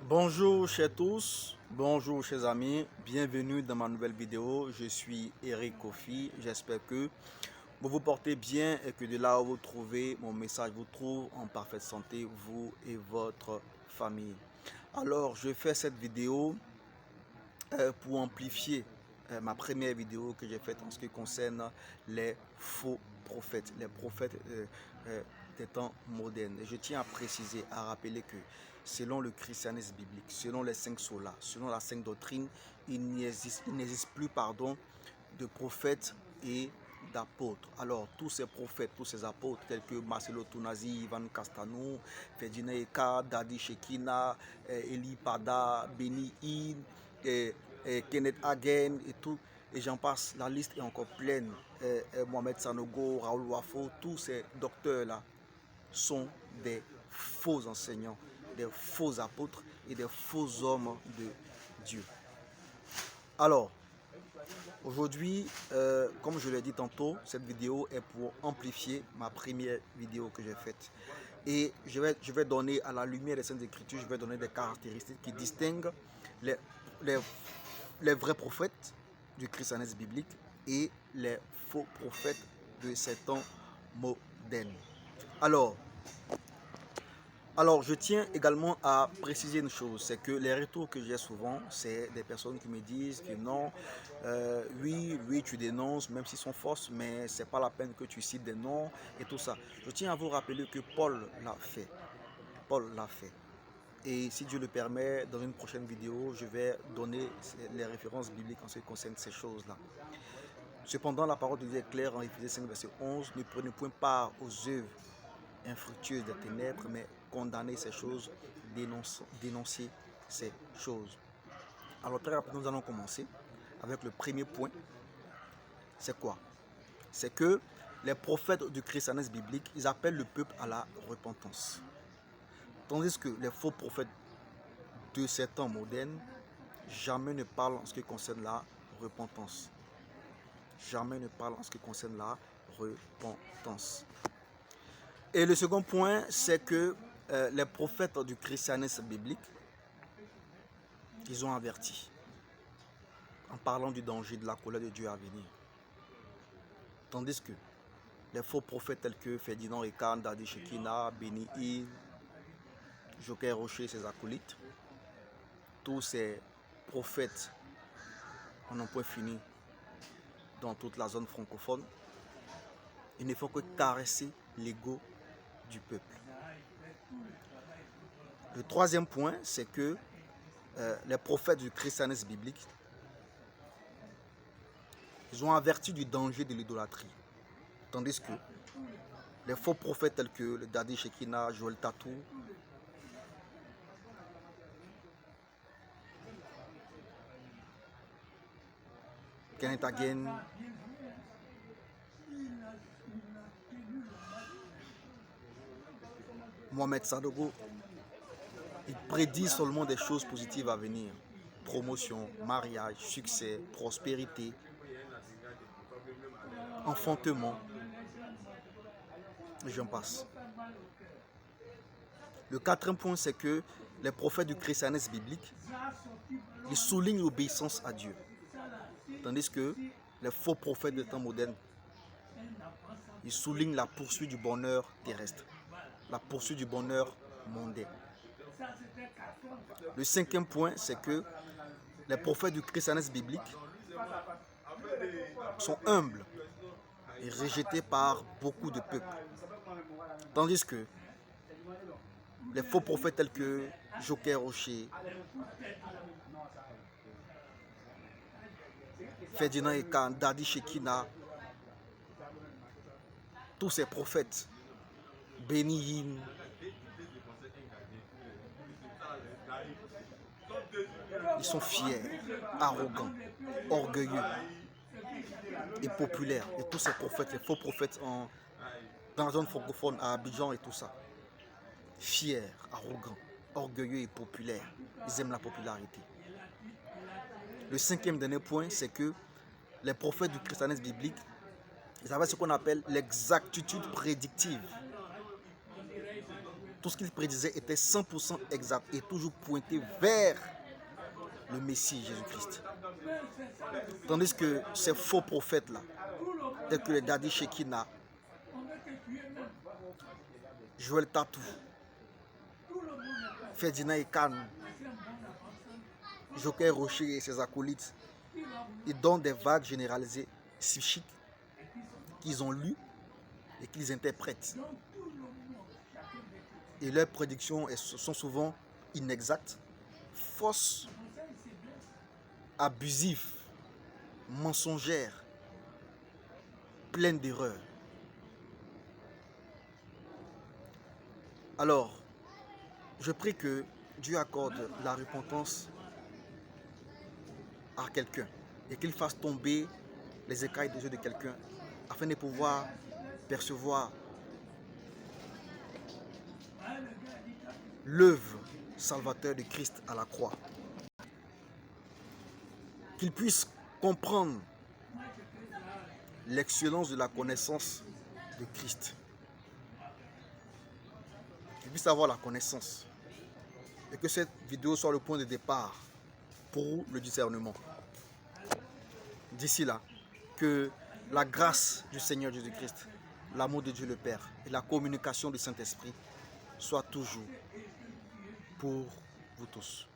Bonjour chers tous, bonjour chers amis, bienvenue dans ma nouvelle vidéo. Je suis Eric Kofi, j'espère que vous vous portez bien et que de là où vous trouvez mon message vous trouve en parfaite santé, vous et votre famille. Alors je fais cette vidéo pour amplifier ma première vidéo que j'ai faite en ce qui concerne les faux prophètes, les prophètes des temps modernes. Et je tiens à préciser, à rappeler que selon le christianisme biblique, selon les 5 solas, selon la sainte doctrine, il n'existe plus de prophètes et d'apôtres. Alors, tous ces prophètes, tous ces apôtres, tels que Marcelo Tonazi, Ivan Castano, Ferdinand Eka, Dadi Shekina, Eli Pada, Benny Hinn, Kenneth Hagin et tout, et j'en passe, la liste est encore pleine. Mohamed Sanogo, Raoul Wafo, tous ces docteurs-là sont des faux enseignants, des faux apôtres et des faux hommes de Dieu. Alors, aujourd'hui, comme je l'ai dit tantôt, cette vidéo est pour amplifier ma première vidéo que j'ai faite. Et je vais donner, à la lumière des Saintes Écritures, je vais donner des caractéristiques qui distinguent les vrais prophètes du christianisme biblique et les faux prophètes de ces temps modernes. Alors, je tiens également à préciser une chose, c'est que les retours que j'ai souvent, c'est des personnes qui me disent que non, oui, tu dénonces, même s'ils sont fausses, mais c'est pas la peine que tu cites des noms et tout ça. Je tiens à vous rappeler que Paul l'a fait. Paul l'a fait. Et si Dieu le permet, dans une prochaine vidéo, je vais donner les références bibliques en ce qui concerne ces choses-là. Cependant, la parole de Dieu est claire en Éphésiens 5, verset 11, ne prenez point part aux œuvres infructueuses des ténèbres, mais condamner ces choses, dénoncer ces choses. Alors très rapidement, nous allons commencer avec le premier point. C'est quoi? C'est que les prophètes du christianisme biblique, ils appellent le peuple à la repentance. Tandis que les faux prophètes de ces temps modernes, jamais ne parlent en ce qui concerne la repentance. Jamais ne parlent en ce qui concerne la repentance. Et le second point, c'est que les prophètes du christianisme biblique, ils ont averti en parlant du danger de la colère de Dieu à venir. Tandis que les faux prophètes tels que Ferdinand Eka, Dadi Shekina, Benny Hinn, Joker Rocher et ses acolytes, tous ces prophètes en ont point fini dans toute la zone francophone. Il ne faut que caresser l'ego du peuple. Le troisième point, c'est que les prophètes du christianisme biblique, ils ont averti du danger de l'idolâtrie. Tandis que les faux prophètes tels que le Dadi Shekina, Joel Tatou, Kenneth Hagin, Mohamed Sanogo, ils prédisent seulement des choses positives à venir. Promotion, mariage, succès, prospérité, enfantement, et j'en passe. Le quatrième point, c'est que les prophètes du christianisme biblique, ils soulignent l'obéissance à Dieu. Tandis que les faux prophètes de temps moderne, ils soulignent la poursuite du bonheur terrestre, la poursuite du bonheur mondain. Le cinquième point, c'est que les prophètes du christianisme biblique sont humbles et rejetés par beaucoup de peuples. Tandis que les faux prophètes tels que Joker Rocher, Ferdinand Eka, Dadi Shekina, tous ces prophètes, Benny Hinn, ils sont fiers, arrogants, orgueilleux et populaires. Et tous ces prophètes, les faux prophètes dans la zone francophone, à Abidjan et tout ça, fiers, arrogants, orgueilleux et populaires. Ils aiment la popularité. Le cinquième dernier point, c'est que les prophètes du christianisme biblique, ils avaient ce qu'on appelle l'exactitude prédictive. Tout ce qu'il prédisait était 100% exact et toujours pointé vers le Messie Jésus-Christ. Tandis que ces faux prophètes-là, tels que les Daddy Shekina, Joël Tatou, Ferdinand Ekan, Joker Rocher et ses acolytes, ils donnent des vagues généralisées psychiques qu'ils ont lues et qu'ils interprètent. Et leurs prédictions sont souvent inexactes, fausses, abusives, mensongères, pleines d'erreurs. Alors, je prie que Dieu accorde la repentance à quelqu'un et qu'il fasse tomber les écailles des yeux de quelqu'un afin de pouvoir percevoir l'œuvre salvateur de Christ à la croix. Qu'il puisse comprendre l'excellence de la connaissance de Christ. Qu'il puisse avoir la connaissance. Et que cette vidéo soit le point de départ pour le discernement. D'ici là, que la grâce du Seigneur Jésus-Christ, l'amour de Dieu le Père et la communication du Saint-Esprit soient toujours pour vous tous.